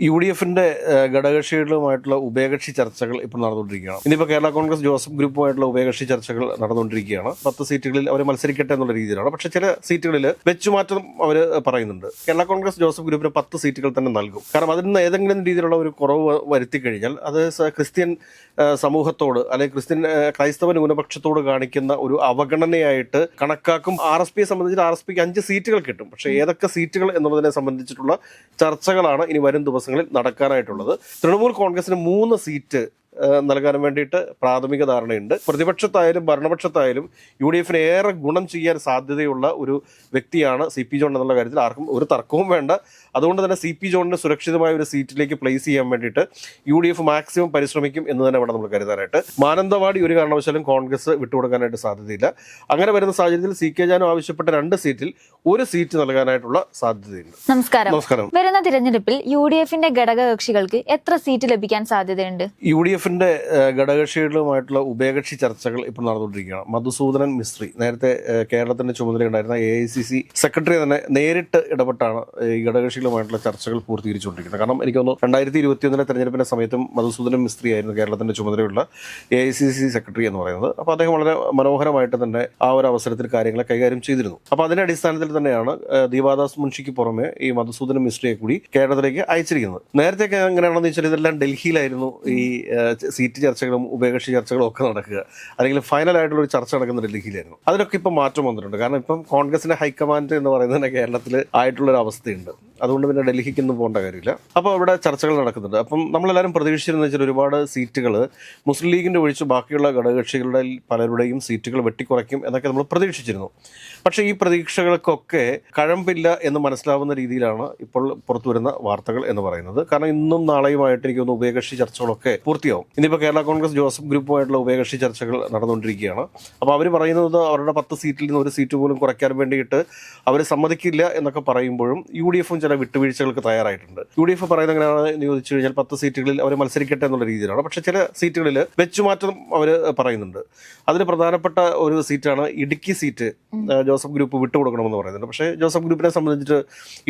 UDF-ന്റെ ഘടകകക്ഷികളുമായിട്ടുള്ള ഉഭയകക്ഷി ചർച്ചകൾ ഇപ്പോൾ നടന്നുകൊണ്ടിരിക്കുകയാണ്. ഇന്നിപ്പോൾ കേരള കോൺഗ്രസ് ജോസഫ് ഗ്രൂപ്പുമായിട്ടുള്ള ഉഭയകക്ഷി ചർച്ചകൾ നടന്നുകൊണ്ടിരിക്കുകയാണ്. 10 സീറ്റുകളിൽ അവർ മത്സരിക്കട്ടെ എന്നുള്ള രീതിയിലാണ്. പക്ഷേ ചില സീറ്റുകളിൽ വെച്ചുമാറ്റം അവർ പറയുന്നുണ്ട്. കേരള കോൺഗ്രസ് ജോസഫ് ഗ്രൂപ്പിന് 10 സീറ്റുകൾ തന്നെ നൽകും. കാരണം അതിൽ നിന്ന് ഏതെങ്കിലും രീതിയിലുള്ള ഒരു കുറവ് വരുത്തി കഴിഞ്ഞാൽ അത് ക്രിസ്ത്യൻ സമൂഹത്തോട് അല്ലെങ്കിൽ ക്രൈസ്തവ ന്യൂനപക്ഷത്തോട് കാണിക്കുന്ന ഒരു അവഗണനയായിട്ട് കണക്കാക്കും. RSPയെ സംബന്ധിച്ച് RSPക്ക് 5 സീറ്റുകൾ കിട്ടും. പക്ഷേ ഏതൊക്കെ സീറ്റുകൾ എന്നുള്ളതിനെ സംബന്ധിച്ചിട്ടുള്ള ചർച്ചകളാണ് ഇനി വരും ദിവസങ്ങളിൽ നടക്കാനായിട്ടുള്ളത്. തൃണമൂൽ കോൺഗ്രസിന് 3 സീറ്റ് നൽകാൻ വേണ്ടിയിട്ട് പ്രാഥമിക ധാരണയുണ്ട്. പ്രതിപക്ഷത്തായാലും ഭരണപക്ഷത്തായാലും UDF-ന് ഏറെ ഗുണം ചെയ്യാൻ സാധ്യതയുള്ള ഒരു വ്യക്തിയാണ് CP ജോൺ എന്നുള്ള കാര്യത്തിൽ ആർക്കും ഒരു തർക്കവും വേണ്ട. അതുകൊണ്ട് തന്നെ CP ജോണിന് സുരക്ഷിതമായ ഒരു സീറ്റിലേക്ക് പ്ലേസ് ചെയ്യാൻ വേണ്ടിയിട്ട് UDF മാക്സിമം പരിശ്രമിക്കും എന്ന് തന്നെ വേണം നമ്മൾ കരുതാനായിട്ട്. മാനന്തവാടി ഒരു കാരണവശാലും കോൺഗ്രസ് വിട്ടുകൊടുക്കാനായിട്ട് സാധ്യതയില്ല. അങ്ങനെ വരുന്ന സാഹചര്യത്തിൽ CK ജാനു ആവശ്യപ്പെട്ട 2 സീറ്റിൽ 1 സീറ്റ് നൽകാനായിട്ടുള്ള സാധ്യതയുണ്ട്. നമസ്കാരം. വരുന്ന തിരഞ്ഞെടുപ്പിൽ UDF-ന്റെ ഘടകകക്ഷികൾക്ക് എത്ര സീറ്റ് ലഭിക്കാൻ സാധ്യതയുണ്ട്? UDF-ന്റെ ഘടകകക്ഷികളുമായിട്ടുള്ള ഉഭയകക്ഷി ചർച്ചകൾ ഇപ്പോൾ നടന്നുകൊണ്ടിരിക്കുകയാണ്. മധുസൂദനൻ മിസ്ത്രി നേരത്തെ കേരളത്തിന്റെ ചുമതലയുണ്ടായിരുന്ന AICC സെക്രട്ടറി തന്നെ നേരിട്ട് ഇടപെട്ടാണ് ഈ ഘടകകക്ഷികളുമായിട്ടുള്ള ചർച്ചകൾ പൂർത്തീകരിച്ചുകൊണ്ടിരിക്കുന്നത്. കാരണം എനിക്ക് തോന്നുന്നു 2021 തെരഞ്ഞെടുപ്പിന്റെ സമയത്തും മധുസൂദനൻ മിസ്ത്രി ആയിരുന്നു കേരളത്തിന്റെ ചുമതലയുള്ള AICC സെക്രട്ടറി എന്ന് പറയുന്നത്. അപ്പോൾ അദ്ദേഹം വളരെ മനോഹരമായിട്ട് തന്നെ ആ ഒരു അവസരത്തിൽ കാര്യങ്ങളെ കൈകാര്യം ചെയ്തിരുന്നു. അപ്പോൾ അതിന്റെ അടിസ്ഥാനത്തിൽ തന്നെയാണ് ദീപാദാസ് മുൻഷിക്ക് പുറമെ ഈ മധുസൂദനൻ മിസ്ത്രിയെ കൂടി കേരളത്തിലേക്ക് അയച്ചിരിക്കുന്നത്. നേരത്തെയൊക്കെ എങ്ങനെയാണെന്ന് വെച്ചാൽ ഇതെല്ലാം ഡൽഹിയിലായിരുന്നു ഈ സീറ്റ് ചർച്ചകളും ഉഭയകക്ഷി ചർച്ചകളും ഒക്കെ നടക്കുക, അല്ലെങ്കിൽ ഫൈനൽ ആയിട്ടുള്ള ഒരു ചർച്ച നടക്കുന്ന ഡൽഹിയിലായിരുന്നു. അതിലൊക്കെ ഇപ്പം മാറ്റം വന്നിട്ടുണ്ട്. കാരണം ഇപ്പം കോൺഗ്രസിന്റെ ഹൈക്കമാൻഡ് എന്ന് പറയുന്നത് തന്നെ കേരളത്തിൽ ആയിട്ടുള്ളൊരു അവസ്ഥയുണ്ട്. അതുകൊണ്ട് പിന്നെ ഡൽഹിക്കൊന്നും പോകേണ്ട കാര്യമില്ല. അപ്പോൾ അവിടെ ചർച്ചകൾ നടക്കുന്നുണ്ട്. അപ്പം നമ്മളെല്ലാവരും പ്രതീക്ഷിച്ചിരുന്ന വെച്ചാൽ ഒരുപാട് സീറ്റുകൾ മുസ്ലിം ലീഗിൻ്റെ ഒഴിച്ച് ബാക്കിയുള്ള ഘടകകക്ഷികളുടെ പലരുടെയും സീറ്റുകൾ വെട്ടിക്കുറയ്ക്കും എന്നൊക്കെ നമ്മൾ പ്രതീക്ഷിച്ചിരുന്നു. പക്ഷേ ഈ പ്രതീക്ഷകൾക്കൊക്കെ കഴമ്പില്ല എന്ന് മനസ്സിലാവുന്ന രീതിയിലാണ് ഇപ്പോൾ പുറത്തു വരുന്ന വാർത്തകൾ എന്ന് പറയുന്നത്. കാരണം ഇന്നും നാളെയുമായിട്ട് എനിക്ക് തോന്നുന്നു ഉഭയകക്ഷി ചർച്ചകളൊക്കെ പൂർത്തിയാവും. ഇന്നിപ്പോൾ കേരള കോൺഗ്രസ് ജോസഫ് ഗ്രൂപ്പുമായിട്ടുള്ള ഉഭയകക്ഷി ചർച്ചകൾ നടന്നുകൊണ്ടിരിക്കുകയാണ്. അപ്പോൾ അവർ പറയുന്നത് അവരുടെ 10 സീറ്റിൽ നിന്ന് 1 സീറ്റ് പോലും കുറയ്ക്കാൻ വേണ്ടിയിട്ട് അവർ സമ്മതിക്കില്ല എന്നൊക്കെ പറയുമ്പോഴും UDF-ഉം ചില വിട്ടുവീഴ്ചകൾക്ക് തയ്യാറായിട്ടുണ്ട്. UDF പറയുന്നത് എങ്ങനെയാണെന്ന് ചോദിച്ചു കഴിഞ്ഞാൽ 10 സീറ്റുകളിൽ അവർ മത്സരിക്കട്ടെ എന്നുള്ള രീതിയിലാണ്. പക്ഷേ ചില സീറ്റുകളിൽ വെച്ചുമാറ്റം അവർ പറയുന്നുണ്ട്. അതിന് പ്രധാനപ്പെട്ട ഒരു സീറ്റാണ് ഇടുക്കി സീറ്റ്. ജോസഫ് ഗ്രൂപ്പ് വിട്ടുകൊടുക്കണമെന്ന് പറയുന്നുണ്ട്. പക്ഷേ ജോസഫ് ഗ്രൂപ്പിനെ സംബന്ധിച്ചിട്ട്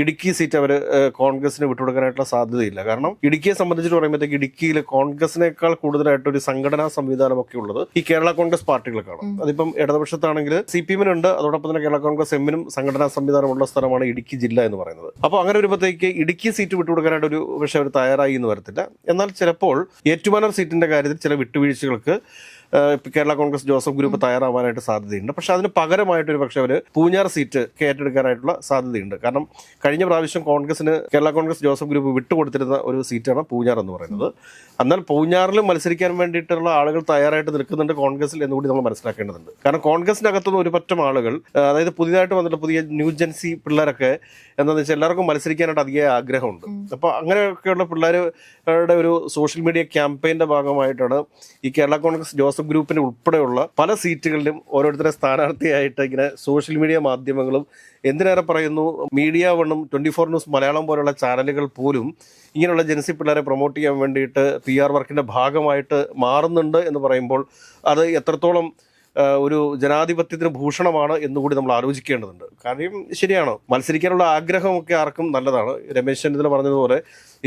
ഇടുക്കി സീറ്റ് അവർ കോൺഗ്രസിന് വിട്ടുകൊടുക്കാനായിട്ടുള്ള സാധ്യതയില്ല. കാരണം ഇടുക്കിയെ സംബന്ധിച്ചിട്ട് പറയുമ്പോഴത്തേക്ക് ഇടുക്കിയിൽ കോൺഗ്രസിനേക്കാൾ കൂടുതലായിട്ടൊരു സംഘടനാ സംവിധാനമൊക്കെ ഉള്ളത് ഈ കേരള കോൺഗ്രസ് പാർട്ടികൾക്കാണ്. അതിപ്പം ഇടതുപക്ഷത്താണെങ്കിൽ CPM-നുണ്ട്, അതോടൊപ്പം തന്നെ കേരള കോൺഗ്രസ് M-നും സംഘടനാ സംവിധാനമുള്ള സ്ഥലമാണ് ഇടുക്കി ജില്ല എന്ന് പറയുന്നത്. അപ്പോൾ അങ്ങനെ വരുമ്പോഴത്തേക്ക് ഇടുക്കി സീറ്റ് വിട്ടുകൊടുക്കാനായിട്ട് ഒരു പക്ഷേ അവർ തയ്യാറായി എന്ന് വരത്തില്ല. എന്നാൽ ചിലപ്പോൾ ഏറ്റുമാനൂർ സീറ്റിന്റെ കാര്യത്തിൽ ചില വിട്ടുവീഴ്ചകൾക്ക് കേരള കോൺഗ്രസ് ജോസഫ് ഗ്രൂപ്പ് തയ്യാറാവാനായിട്ട് സാധ്യതയുണ്ട്. പക്ഷെ അതിന് പകരമായിട്ടൊരു പക്ഷേ അവർ പൂഞ്ഞാർ സീറ്റ് ഏറ്റെടുക്കാനായിട്ടുള്ള സാധ്യതയുണ്ട്. കാരണം കഴിഞ്ഞ പ്രാവശ്യം കേരള കോൺഗ്രസ് ജോസഫ് ഗ്രൂപ്പ് വിട്ടുകൊടുത്തിരുന്ന ഒരു സീറ്റാണ് പൂഞ്ഞാർ എന്ന് പറയുന്നത്. എന്നാൽ പൂഞ്ഞാറിൽ മത്സരിക്കാൻ വേണ്ടിയിട്ടുള്ള ആളുകൾ തയ്യാറായിട്ട് നിൽക്കുന്നുണ്ട് കോൺഗ്രസിൽ എന്നുകൂടി നമ്മൾ മനസ്സിലാക്കേണ്ടതുണ്ട്. കാരണം കോൺഗ്രസിനകത്തുനിന്ന് ഒരു പറ്റം ആളുകൾ, അതായത് പുതിയതായിട്ട് വന്നിട്ട് പുതിയ ന്യൂ ജെൻസി പിള്ളേരൊക്കെ എന്താണെന്ന് വെച്ചാൽ എല്ലാവർക്കും മത്സരിക്കാനായിട്ട് അധികം ആഗ്രഹമുണ്ട്. അപ്പോൾ അങ്ങനെയൊക്കെയുള്ള പിള്ളേരുടെ ഒരു സോഷ്യൽ മീഡിയ ക്യാമ്പയിൻ്റെ ഭാഗമായിട്ടാണ് ഈ കേരള കോൺഗ്രസ് ജോസഫ് ഗ്രൂപ്പിന് ഉൾപ്പെടെയുള്ള പല സീറ്റുകളിലും ഓരോരുത്തരെ സ്ഥാനാർത്ഥിയായിട്ട് ഇങ്ങനെ സോഷ്യൽ മീഡിയ മാധ്യമങ്ങളും എന്തിനേറെ പറയുന്നു മീഡിയ 1-ഉം 24 ന്യൂസ് മലയാളം പോലുള്ള ചാനലുകൾ പോലും ഇങ്ങനെയുള്ള ജൻസി പിള്ളേരെ പ്രൊമോട്ട് ചെയ്യാൻ വേണ്ടിയിട്ട് PR വർക്കിൻ്റെ ഭാഗമായിട്ട് മാറുന്നുണ്ട് എന്ന് പറയുമ്പോൾ അത് എത്രത്തോളം ഒരു ജനാധിപത്യത്തിന് ഭൂഷണമാണ് എന്നുകൂടി നമ്മൾ ആലോചിക്കേണ്ടതുണ്ട്. കാര്യം ശരിയാണോ, മത്സരിക്കാനുള്ള ആഗ്രഹമൊക്കെ ആർക്കും നല്ലതാണ്. രമേശ് ചെന്നിത്തല പറഞ്ഞതുപോലെ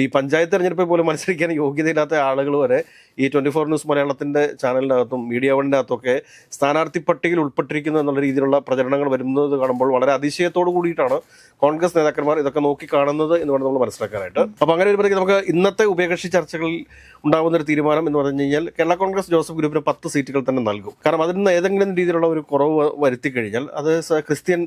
ഈ പഞ്ചായത്ത് തെരഞ്ഞെടുപ്പിൽ പോലും മത്സരിക്കാൻ യോഗ്യതയില്ലാത്ത ആളുകൾ വരെ ഈ 24 ന്യൂസ് മലയാളത്തിൻ്റെ ചാനലിനകത്തും മീഡിയ 1-ൻ്റെ അകത്തൊക്കെ സ്ഥാനാർത്ഥി പട്ടികയിൽ ഉൾപ്പെട്ടിരിക്കുന്നു എന്നുള്ള രീതിയിലുള്ള പ്രചരണങ്ങൾ വരുന്നത് കാണുമ്പോൾ വളരെ അതിശയത്തോടു കൂടിയിട്ടാണ് കോൺഗ്രസ് നേതാക്കന്മാർ ഇതൊക്കെ നോക്കി കാണുന്നത് എന്ന് വേണം നമ്മൾ മനസ്സിലാക്കാനായിട്ട്. അപ്പോൾ അങ്ങനെ വരുമ്പോഴത്തേക്ക് നമുക്ക് ഇന്നത്തെ ഉഭയകക്ഷി ചർച്ചകളിൽ ഉണ്ടാകുന്നൊരു തീരുമാനം എന്ന് പറഞ്ഞു കഴിഞ്ഞാൽ കേരള കോൺഗ്രസ് ജോസഫ് ഗ്രൂപ്പിന് 10 സീറ്റുകൾ തന്നെ നൽകും. കാരണം അതിൽ നിന്ന് ഏതെങ്കിലും രീതിയിലുള്ള ഒരു കുറവ് വരുത്തി കഴിഞ്ഞാൽ അത് ക്രിസ്ത്യൻ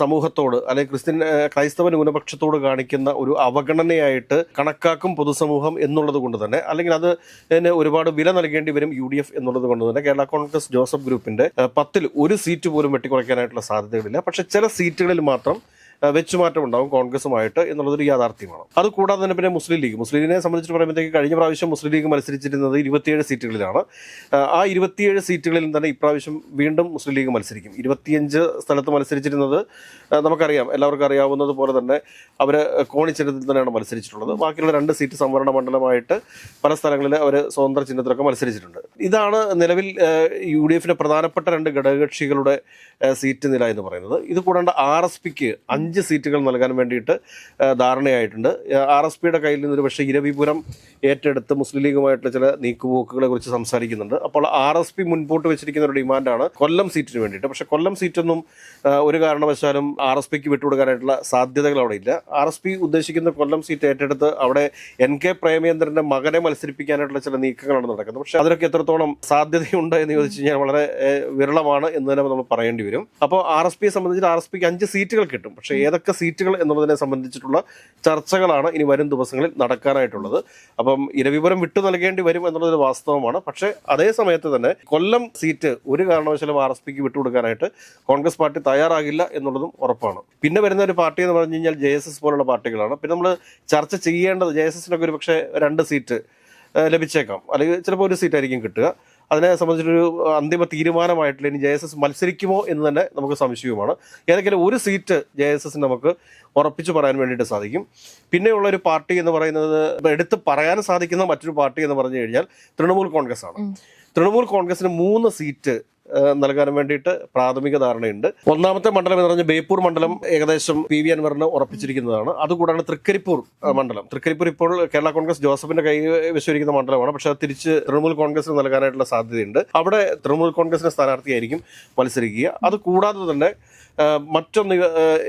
സമൂഹത്തോട് അല്ലെങ്കിൽ ക്രൈസ്തവ ന്യൂനപക്ഷത്തോട് കാണിക്കുന്ന ഒരു അവഗണനയായിട്ട് കണക്കാക്കും പൊതുസമൂഹം എന്നുള്ളത് കൊണ്ട് തന്നെ, അല്ലെങ്കിൽ അതിന് ഒരുപാട് വില നൽകേണ്ടി വരും UDF എന്നുള്ളത് കൊണ്ട് തന്നെ കേരള കോൺഗ്രസ് ജോസഫ് ഗ്രൂപ്പിന്റെ 10-ൽ 1 സീറ്റ് പോലും വെട്ടിക്കുറയ്ക്കാനായിട്ടുള്ള സാധ്യതകളില്ല. പക്ഷെ ചില സീറ്റുകളിൽ മാത്രം വെച്ചുമാറ്റം ഉണ്ടാവും കോൺഗ്രസുമായിട്ട് എന്നുള്ളതൊരു യാഥാർത്ഥ്യമാണ്. അതുകൂടാതെ തന്നെ പിന്നെ മുസ്ലിം ലീഗിനെ സംബന്ധിച്ച് പറയുമ്പോഴത്തേക്ക് കഴിഞ്ഞ പ്രാവശ്യം മുസ്ലിം ലീഗ് മത്സരിച്ചിരുന്നത് 27 സീറ്റുകളിലാണ്. ആ 27 സീറ്റുകളിൽ തന്നെ ഇപ്രാവശ്യം വീണ്ടും മുസ്ലിം ലീഗ് മത്സരിക്കും. 25 സ്ഥലത്ത് മത്സരിച്ചിരുന്നത് നമുക്കറിയാം, എല്ലാവർക്കും അറിയാവുന്നത് പോലെ തന്നെ അവർ കോണി ചിഹ്നത്തിൽ തന്നെയാണ് മത്സരിച്ചിട്ടുള്ളത്. ബാക്കിയുള്ള 2 സീറ്റ് സംവരണ മണ്ഡലമായിട്ട് പല സ്ഥലങ്ങളിൽ അവർ സ്വതന്ത്ര ചിഹ്നത്തിലൊക്കെ മത്സരിച്ചിട്ടുണ്ട്. ഇതാണ് നിലവിൽ UDF-ന് പ്രധാനപ്പെട്ട 2 ഘടകകക്ഷികളുടെ സീറ്റ് നില എന്ന് പറയുന്നത്. ഇത് കൂടാണ്ട് RSPക്ക് 5 5 സീറ്റുകൾ നൽകാൻ വേണ്ടിയിട്ട് ധാരണയായിട്ടുണ്ട്. RSPയുടെ കയ്യിൽ നിന്നൊരു പക്ഷേ ഇരവിപുരം ഏറ്റെടുത്ത് മുസ്ലിം ലീഗുമായിട്ടുള്ള ചില നീക്കുപോക്കുകളെ കുറിച്ച് സംസാരിക്കുന്നുണ്ട്. അപ്പോൾ RSP മുൻപോട്ട് വെച്ചിരിക്കുന്ന ഒരു ഡിമാൻഡാണ് കൊല്ലം സീറ്റിന് വേണ്ടിയിട്ട്. പക്ഷേ കൊല്ലം സീറ്റൊന്നും ഒരു കാരണവശാലും RSPക്ക് വിട്ടുകൊടുക്കാനായിട്ടുള്ള സാധ്യതകൾ അവിടെ ഇല്ല. RSP ഉദ്ദേശിക്കുന്ന കൊല്ലം സീറ്റ് ഏറ്റെടുത്ത് അവിടെ NK പ്രേമേന്ദ്രന്റെ മകനെ മത്സരിപ്പിക്കാനായിട്ടുള്ള ചില നീക്കങ്ങളാണ് നടക്കുന്നത്. പക്ഷേ അതിനൊക്കെ എത്രത്തോളം സാധ്യതയുണ്ട് എന്ന് ചോദിച്ചു കഴിഞ്ഞാൽ വളരെ വിരളമാണ് എന്ന് തന്നെ നമ്മൾ പറയേണ്ടി വരും. അപ്പോൾ RSPയെ സംബന്ധിച്ച് RSPക്ക് 5 സീറ്റുകൾ കിട്ടും. പക്ഷേ ഏതൊക്കെ സീറ്റുകൾ എന്നുള്ളതിനെ സംബന്ധിച്ചിട്ടുള്ള ചർച്ചകളാണ് ഇനി വരും ദിവസങ്ങളിൽ നടക്കാനായിട്ടുള്ളത്. അപ്പം ഇരവിപുരം വിട്ടു നൽകേണ്ടി വരും എന്നുള്ളത് വാസ്തവമാണ്. പക്ഷേ അതേ സമയത്ത് തന്നെ കൊല്ലം സീറ്റ് ഒരു കാരണവശാലും RSPക്ക് വിട്ടുകൊടുക്കാനായിട്ട് കോൺഗ്രസ് പാർട്ടി തയ്യാറാകില്ല എന്നുള്ളതും ഉറപ്പാണ്. പിന്നെ വരുന്ന ഒരു പാർട്ടി എന്ന് പറഞ്ഞു കഴിഞ്ഞാൽ JSS പോലുള്ള പാർട്ടികളാണ്. പിന്നെ നമ്മൾ ചർച്ച ചെയ്യേണ്ടത് JSSനൊക്കെ ഒരു പക്ഷേ 2 സീറ്റ് ലഭിച്ചേക്കാം, അല്ലെങ്കിൽ ചിലപ്പോൾ 1 സീറ്റായിരിക്കും കിട്ടുക. അതിനെ സംബന്ധിച്ചൊരു അന്തിമ തീരുമാനമായിട്ടില്ല. ഇനി JSS മത്സരിക്കുമോ എന്ന് തന്നെ നമുക്ക് സംശയവുമാണ്. ഏതെങ്കിലും 1 സീറ്റ് JSSന് നമുക്ക് ഉറപ്പിച്ചു പറയാൻ വേണ്ടിയിട്ട് സാധിക്കും. പിന്നെയുള്ളൊരു പാർട്ടി എന്ന് പറയുന്നത് എടുത്ത് പറയാൻ സാധിക്കുന്ന മറ്റൊരു പാർട്ടി എന്ന് പറഞ്ഞു കഴിഞ്ഞാൽ തൃണമൂൽ കോൺഗ്രസ് ആണ്. തൃണമൂൽ കോൺഗ്രസിന് 3 സീറ്റ് നൽകാൻ വേണ്ടിയിട്ട് പ്രാഥമിക ധാരണയുണ്ട്. ഒന്നാമത്തെ മണ്ഡലം എന്ന് പറഞ്ഞാൽ ബേപ്പൂർ മണ്ഡലം ഏകദേശം PV അൻവറിന് ഉറപ്പിച്ചിരിക്കുന്നതാണ്. അതുകൂടാതെ തൃക്കരിപ്പൂർ മണ്ഡലം, തൃക്കരിപ്പൂർ ഇപ്പോൾ കേരള കോൺഗ്രസ് ജോസഫിന്റെ കൈവശിരിക്കുന്ന മണ്ഡലമാണ്. പക്ഷെ അത് തിരിച്ച് തൃണമൂൽ കോൺഗ്രസിന് നൽകാനായിട്ടുള്ള സാധ്യതയുണ്ട്. അവിടെ തൃണമൂൽ കോൺഗ്രസിന്റെ സ്ഥാനാർത്ഥിയായിരിക്കും മത്സരിക്കുക. അത് കൂടാതെ തന്നെ മറ്റൊന്ന്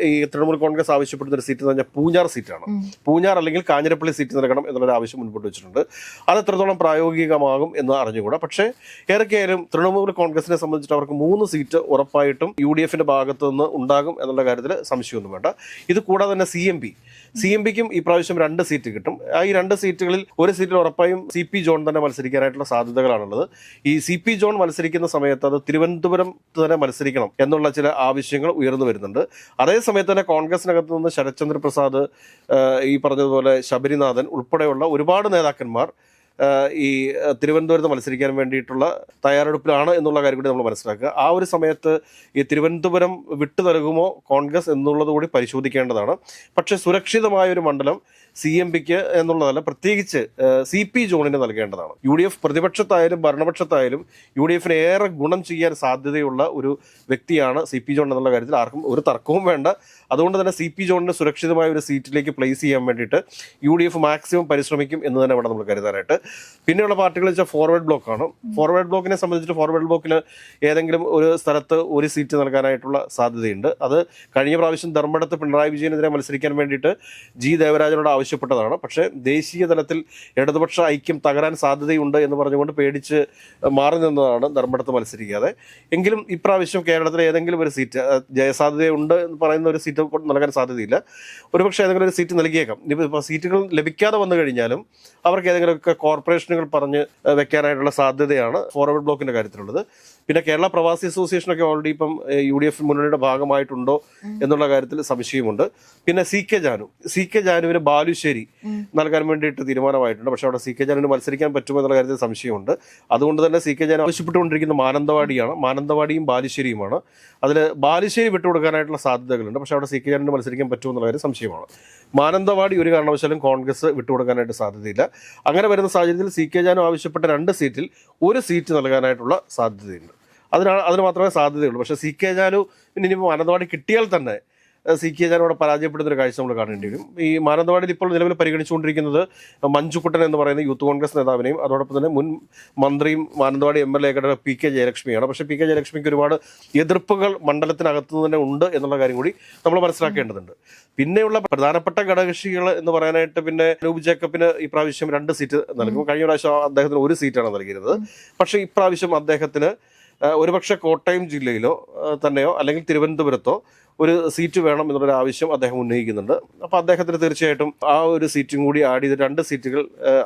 ഈ തൃണമൂൽ കോൺഗ്രസ് ആവശ്യപ്പെടുന്ന ഒരു സീറ്റ് എന്ന് പറഞ്ഞാൽ പൂഞ്ഞാർ സീറ്റാണ്. പൂഞ്ഞാർ അല്ലെങ്കിൽ കാഞ്ഞിരപ്പള്ളി സീറ്റ് നൽകണം എന്നുള്ളൊരു ആവശ്യം മുൻപോട്ട് വെച്ചിട്ടുണ്ട്. അത് എത്രത്തോളം പ്രായോഗികമാകും എന്ന് അറിഞ്ഞുകൂടാ. പക്ഷേ ഏതൊക്കെയായാലും തൃണമൂൽ കോൺഗ്രസിനെ സംബന്ധിച്ചിട്ട് അവർക്ക് 3 സീറ്റ് ഉറപ്പായിട്ടും UDFന്റെ ഭാഗത്തു നിന്ന് ഉണ്ടാകും എന്നുള്ള കാര്യത്തിൽ സംശയമൊന്നും വേണ്ട. ഇത് കൂടാതെ തന്നെ CMPക്കും ഈ പ്രാവശ്യം 2 സീറ്റ് കിട്ടും. ഈ 2 സീറ്റുകളിൽ 1 സീറ്റിൽ ഉറപ്പായും CP ജോൺ തന്നെ മത്സരിക്കാനായിട്ടുള്ള സാധ്യതകളാണുള്ളത്. ഈ CP ജോൺ മത്സരിക്കുന്ന സമയത്ത് അത് തിരുവനന്തപുരത്ത് തന്നെ മത്സരിക്കണം എന്നുള്ള ചില ആവശ്യങ്ങൾ ഉയർന്നു വരുന്നുണ്ട്. അതേസമയത്ത് തന്നെ കോൺഗ്രസിനകത്ത് നിന്ന് ശരത്ചന്ദ്ര പ്രസാദ്, ഈ പറഞ്ഞതുപോലെ ശബരിനാഥൻ ഉൾപ്പെടെയുള്ള ഒരുപാട് നേതാക്കന്മാർ ഈ തിരുവനന്തപുരത്ത് മത്സരിക്കാൻ വേണ്ടിയിട്ടുള്ള തയ്യാറെടുപ്പിലാണ് എന്നുള്ള കാര്യം കൂടി നമ്മൾ മനസ്സിലാക്കുക. ആ ഒരു സമയത്ത് ഈ തിരുവനന്തപുരം വിട്ടു നൽകുമോ കോൺഗ്രസ് എന്നുള്ളത് കൂടി പരിശോധിക്കേണ്ടതാണ്. പക്ഷേ സുരക്ഷിതമായ ഒരു മണ്ഡലം CMPക്ക് എന്നുള്ളതല്ല, പ്രത്യേകിച്ച് CP ജോണിന് നൽകേണ്ടതാണ്. UDF പ്രതിപക്ഷത്തായാലും ഭരണപക്ഷത്തായാലും UDFന് ഏറെ ഗുണം ചെയ്യാൻ സാധ്യതയുള്ള ഒരു വ്യക്തിയാണ് CP ജോൺ എന്നുള്ള കാര്യത്തിൽ ആർക്കും ഒരു തർക്കവും വേണ്ട. അതുകൊണ്ട് തന്നെ CP ജോണിന് സുരക്ഷിതമായ ഒരു സീറ്റിലേക്ക് പ്ലേസ് ചെയ്യാൻ വേണ്ടിയിട്ട് UDF മാക്സിമം പരിശ്രമിക്കും എന്ന് തന്നെ വേണം നമ്മൾ കരുതാനായിട്ട്. പിന്നെയുള്ള പാർട്ടികൾ വെച്ചാൽ ഫോർവേഡ് ബ്ലോക്കാണ്. ഫോർവേഡ് ബ്ലോക്കിനെ സംബന്ധിച്ചിട്ട് ഫോർവേഡ് ബ്ലോക്കിന് ഏതെങ്കിലും ഒരു സ്ഥലത്ത് 1 സീറ്റ് നൽകാനായിട്ടുള്ള സാധ്യതയുണ്ട്. അത് കഴിഞ്ഞ പ്രാവശ്യം ധർമ്മടത്ത് പിണറായി വിജയനെതിരെ മത്സരിക്കാൻ വേണ്ടിയിട്ട് G ദേവരാജനോട് ആവശ്യപ്പെട്ടതാണ്. പക്ഷേ ദേശീയ തലത്തിൽ ഇടതുപക്ഷ ഐക്യം തകരാൻ സാധ്യതയുണ്ട് എന്ന് പറഞ്ഞുകൊണ്ട് പേടിച്ച് മാറി നിന്നതാണ് ധർമ്മടത്ത് മത്സരിക്കാതെ. എങ്കിലും ഇപ്രാവശ്യം കേരളത്തിലെ ഏതെങ്കിലും ഒരു സീറ്റ് ജയസാധ്യതയുണ്ട് എന്ന് പറയുന്ന ഒരു സീറ്റ് നൽകാൻ സാധ്യതയില്ല. ഒരുപക്ഷെ ഏതെങ്കിലും ഒരു സീറ്റ് നൽകിയേക്കാം. ഇപ്പോൾ സീറ്റുകൾ ലഭിക്കാതെ വന്നു കഴിഞ്ഞാലും അവർക്ക് ഏതെങ്കിലുമൊക്കെ കോർപ്പറേഷനുകൾ പറഞ്ഞ് വെക്കാനായിട്ടുള്ള സാധ്യതയാണ് ഫോർവേഡ് ബ്ലോക്കിന്റെ കാര്യത്തിലുള്ളത്. പിന്നെ കേരള പ്രവാസി അസോസിയേഷനൊക്കെ ഓൾറെഡി ഇപ്പം UDF മുന്നണിയുടെ ഭാഗമായിട്ടുണ്ടോ എന്നുള്ള കാര്യത്തിൽ സംശയമുണ്ട്. പിന്നെ CK ജാനുവിന് ബാലുശ്ശേരി നൽകാൻ വേണ്ടിയിട്ട് തീരുമാനമായിട്ടുണ്ട്. പക്ഷെ അവിടെ CK ജാനുവിന് മത്സരിക്കാൻ പറ്റുമോ എന്നുള്ള കാര്യത്തിൽ സംശയമുണ്ട്. അതുകൊണ്ട് തന്നെ CK ജാനു ആവശ്യപ്പെട്ടുകൊണ്ടിരിക്കുന്ന മാനന്തവാടിയും ബാലുശ്ശേരിയുമാണ്. അതിൽ ബാലുശ്ശേരി വിട്ടുകൊടുക്കാനായിട്ടുള്ള സാധ്യതകളുണ്ട്. പക്ഷെ അവിടെ CK ജാനുവിന് മത്സരിക്കാൻ പറ്റുമോ എന്നുള്ള കാര്യം സംശയമാണ്. മാനന്തവാടി ഒരു കാരണവശാലും കോൺഗ്രസ് വിട്ടുകൊടുക്കാനായിട്ട് സാധ്യതയില്ല. അങ്ങനെ വരുന്ന സാഹചര്യത്തിൽ CK ജാനു ആവശ്യപ്പെട്ട 2 സീറ്റിൽ 1 സീറ്റ് നൽകാനായിട്ടുള്ള സാധ്യതയുണ്ട്. അതിന് മാത്രമേ സാധ്യതയുള്ളൂ. പക്ഷേ CK ജാനു ഇനിയിപ്പോൾ മാനന്തവാടി കിട്ടിയാൽ തന്നെ CK ജാനുവിടെ പരാജയപ്പെടുന്ന ഒരു കാഴ്ച നമ്മൾ കാണേണ്ടി വരും. ഈ മാനന്തവാടിയിൽ ഇപ്പോൾ നിലവിൽ പരിഗണിച്ചുകൊണ്ടിരിക്കുന്നത് മഞ്ജുക്കുട്ടൻ എന്ന് പറയുന്ന യൂത്ത് കോൺഗ്രസ് നേതാവിനെയും അതോടൊപ്പം തന്നെ മുൻ മന്ത്രിയും മാനന്തവാടി MLA യുടെ PK ജയലക്ഷ്മിയാണ്. പക്ഷേ PK ജയലക്ഷ്മിക്ക് ഒരുപാട് എതിർപ്പുകൾ മണ്ഡലത്തിനകത്തു തന്നെ ഉണ്ട് എന്നുള്ള കാര്യം കൂടി നമ്മൾ മനസ്സിലാക്കേണ്ടതുണ്ട്. പിന്നെയുള്ള പ്രധാനപ്പെട്ട ഘടകകക്ഷികൾ എന്ന് പറയാനായിട്ട് പിന്നെ അനൂപ് ജേക്കബിന് ഇപ്രാവശ്യം 2 സീറ്റ് നൽകും. കഴിഞ്ഞ പ്രാവശ്യം അദ്ദേഹത്തിന് 1 സീറ്റാണ് നൽകിയിരുന്നത്. പക്ഷേ ഇപ്രാവശ്യം അദ്ദേഹത്തിന് ഒരുപക്ഷെ കോട്ടയം ജില്ലയിലോ തന്നെയോ അല്ലെങ്കിൽ തിരുവനന്തപുരത്തോ 1 സീറ്റ് വേണം എന്നുള്ളൊരു ആവശ്യം അദ്ദേഹം ഉന്നയിക്കുന്നുണ്ട്. അപ്പോൾ അദ്ദേഹത്തിന് തീർച്ചയായിട്ടും ആ 1 സീറ്റും കൂടി ആഡ് ചെയ്ത് 2 സീറ്റുകൾ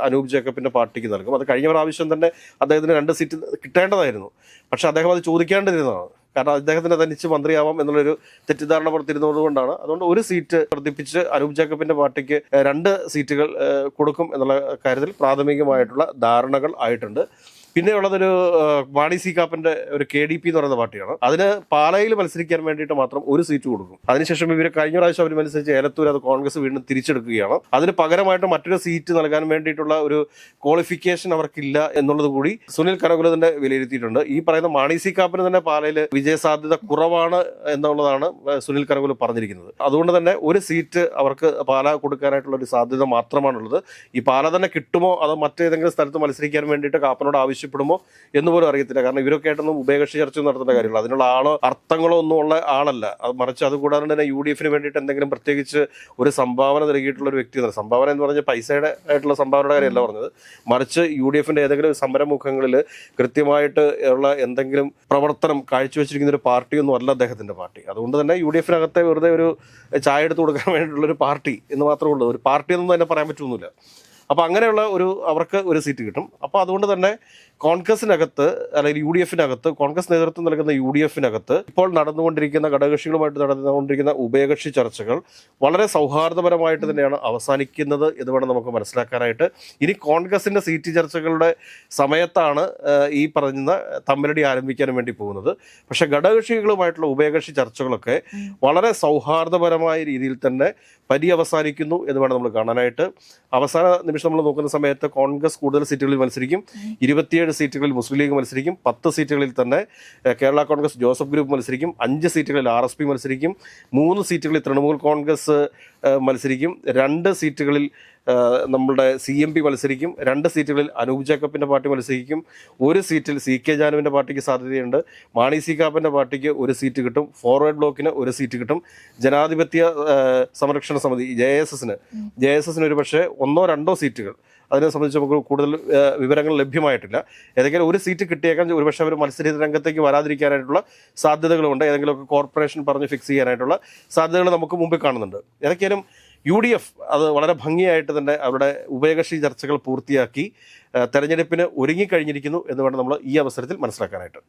അനൂപ് ജേക്കബിന്റെ പാർട്ടിക്ക് നൽകും. അത് കഴിഞ്ഞ പ്രാവശ്യം തന്നെ അദ്ദേഹത്തിന് 2 സീറ്റ് കിട്ടേണ്ടതായിരുന്നു. പക്ഷെ അദ്ദേഹം അത് ചോദിക്കേണ്ടിരുന്നതാണ്. കാരണം അദ്ദേഹത്തിന് തനിച്ച് മന്ത്രിയാവാം എന്നുള്ളൊരു തെറ്റിദ്ധാരണ പുറത്തിരുന്നത് കൊണ്ടാണ്. അതുകൊണ്ട് 1 സീറ്റ് വർദ്ധിപ്പിച്ച് അനൂപ് ജേക്കബിന്റെ പാർട്ടിക്ക് 2 സീറ്റുകൾ കൊടുക്കും എന്നുള്ള കാര്യത്തിൽ പ്രാഥമികമായിട്ടുള്ള ധാരണകൾ ആയിട്ടുണ്ട്. പിന്നെയുള്ളതൊരു മാണി സി കാപ്പന്റെ ഒരു KDP എന്ന് പറയുന്ന പാർട്ടിയാണ്. അതിന് പാലായിൽ മത്സരിക്കാൻ വേണ്ടിയിട്ട് മാത്രം ഒരു സീറ്റ് കൊടുക്കും. അതിനുശേഷം ഇവർ കഴിഞ്ഞ പ്രാവശ്യം അവർ മത്സരിച്ച് ഏലത്തൂർ അത് കോൺഗ്രസ് വീണ്ടും തിരിച്ചെടുക്കുകയാണ്. അതിന് പകരമായിട്ട് മറ്റൊരു സീറ്റ് നൽകാൻ വേണ്ടിയിട്ടുള്ള ഒരു ക്വാളിഫിക്കേഷൻ അവർക്കില്ല എന്നുള്ളത് കൂടി സുനിൽ കനകുല തന്നെ വിലയിരുത്തിയിട്ടുണ്ട്. ഈ പറയുന്ന മാണി സി കാപ്പന് തന്നെ പാലയിൽ വിജയസാധ്യത കുറവാണ് എന്നുള്ളതാണ് സുനിൽ കനകുല പറഞ്ഞിരിക്കുന്നത്. അതുകൊണ്ട് തന്നെ ഒരു സീറ്റ് അവർക്ക് പാല കൊടുക്കാനായിട്ടുള്ള ഒരു സാധ്യത മാത്രമാണുള്ളത്. ഈ പാല തന്നെ കിട്ടുമോ അതോ മറ്റേതെങ്കിലും സ്ഥലത്ത് മത്സരിക്കാൻ വേണ്ടിയിട്ട് കാപ്പനോട് ആവശ്യപ്പെടുമോ എന്ന് പോലും അറിയത്തില്ല. കാരണം ഇവരൊക്കെ ആയിട്ടൊന്നും ഉഭയകക്ഷി ചർച്ച നടത്തേണ്ട കാര്യമില്ല. അതിനുള്ള അർത്ഥങ്ങളോ ഒന്നും ഉള്ള ആളല്ല. അത് മറിച്ച് അത് കൂടാതെ തന്നെ UDF വേണ്ടിയിട്ട് എന്തെങ്കിലും പ്രത്യേകിച്ച് ഒരു സംഭാവന നൽകിയിട്ടുള്ള ഒരു വ്യക്തി. സംഭാവന എന്ന് പറഞ്ഞാൽ പൈസയുടെ ആയിട്ടുള്ള സംഭാവനയുടെ കാര്യമല്ല പറഞ്ഞത്, മറിച്ച് UDF ഏതെങ്കിലും സമരമുഖങ്ങളിൽ കൃത്യമായിട്ട് ഉള്ള എന്തെങ്കിലും പ്രവർത്തനം കാഴ്ചവെച്ചിരിക്കുന്ന ഒരു പാർട്ടിയൊന്നും അല്ല അദ്ദേഹത്തിന്റെ പാർട്ടി. അതുകൊണ്ട് തന്നെ UDF വെറുതെ ഒരു ചായ എടുത്ത് കൊടുക്കാൻ വേണ്ടിയിട്ടുള്ള ഒരു പാർട്ടി എന്ന് മാത്രമേ ഉള്ളൂ. ഒരു പാർട്ടി എന്നൊന്നും തന്നെ പറയാൻ പറ്റുമൊന്നുമില്ല. അപ്പോൾ അങ്ങനെയുള്ള അവർക്ക് ഒരു സീറ്റ് കിട്ടും. അപ്പോൾ അതുകൊണ്ട് തന്നെ കോൺഗ്രസിനകത്ത് അല്ലെങ്കിൽ UDF കോൺഗ്രസ് നേതൃത്വം നൽകുന്ന UDF ഇപ്പോൾ നടന്നുകൊണ്ടിരിക്കുന്ന ഘടകകക്ഷികളുമായിട്ട് നടന്നുകൊണ്ടിരിക്കുന്ന ഉഭയകക്ഷി ചർച്ചകൾ വളരെ സൗഹാർദ്ദപരമായിട്ട് തന്നെയാണ് അവസാനിക്കുന്നത് എന്ന് വേണം നമുക്ക് മനസ്സിലാക്കാനായിട്ട്. ഇനി കോൺഗ്രസിന്റെ സീറ്റ് ചർച്ചകളുടെ സമയത്താണ് ഈ പറയുന്ന തമ്മിലടി ആരംഭിക്കാൻ വേണ്ടി പോകുന്നത്. പക്ഷെ ഘടകകക്ഷികളുമായിട്ടുള്ള ഉഭയകക്ഷി ചർച്ചകളൊക്കെ വളരെ സൗഹാർദ്ദപരമായ രീതിയിൽ തന്നെ പര്യവസാനിക്കുന്നു എന്ന് വേണം നമ്മൾ കാണാനായിട്ട്. അവസാന നിമിഷം നമ്മൾ നോക്കുന്ന സമയത്ത് കോൺഗ്രസ് കൂടുതൽ സീറ്റുകളിൽ മത്സരിക്കും. 27 സീറ്റുകളിൽ മുസ്ലിം ലീഗ് മത്സരിക്കും. 10 സീറ്റുകളിൽ തന്നെ കേരള കോൺഗ്രസ് ജോസഫ് ഗ്രൂപ്പ് മത്സരിക്കും. 5 സീറ്റുകളിൽ RSP മത്സരിക്കും. 3 സീറ്റുകളിൽ തൃണമൂൽ കോൺഗ്രസ് മത്സരിക്കും. 2 സീറ്റുകളിൽ നമ്മളുടെ CMP മത്സരിക്കും. 2 സീറ്റുകളിൽ അനൂപ് ജേക്കബിന്റെ പാർട്ടി മത്സരിക്കും. 1 സീറ്റിൽ CK ജാനുവിന്റെ പാർട്ടിക്ക് സാധ്യതയുണ്ട്. മാണി സി കാപ്പന്റെ പാർട്ടിക്ക് 1 സീറ്റ് കിട്ടും. ഫോർവേഡ് ബ്ലോക്കിന് 1 സീറ്റ് കിട്ടും. ജനാധിപത്യ സംരക്ഷണ സമിതി JSS ഒരു പക്ഷേ 1-2 സീറ്റുകൾ, അതിനെ സംബന്ധിച്ച് നമുക്ക് കൂടുതൽ വിവരങ്ങൾ ലഭ്യമായിട്ടില്ല. ഏതെങ്കിലും 1 സീറ്റ് കിട്ടിയേക്കാൻ ഒരുപക്ഷെ അവർ മത്സര രംഗത്തേക്ക് വരാതിരിക്കാനായിട്ടുള്ള സാധ്യതകളുണ്ട്. ഏതെങ്കിലുമൊക്കെ കോർപ്പറേഷൻ പറഞ്ഞ് ഫിക്സ് ചെയ്യാനായിട്ടുള്ള സാധ്യതകൾ നമുക്ക് മുമ്പിൽ കാണുന്നുണ്ട്. ഏതൊക്കെയാലും UDF അത് വളരെ ഭംഗിയായിട്ട് തന്നെ അവരുടെ ഉഭയകക്ഷി ചർച്ചകൾ പൂർത്തിയാക്കി തെരഞ്ഞെടുപ്പിന് ഒരുങ്ങിക്കഴിഞ്ഞിരിക്കുന്നു എന്ന് വേണം നമ്മൾ ഈ അവസരത്തിൽ മനസ്സിലാക്കാനായിട്ട്.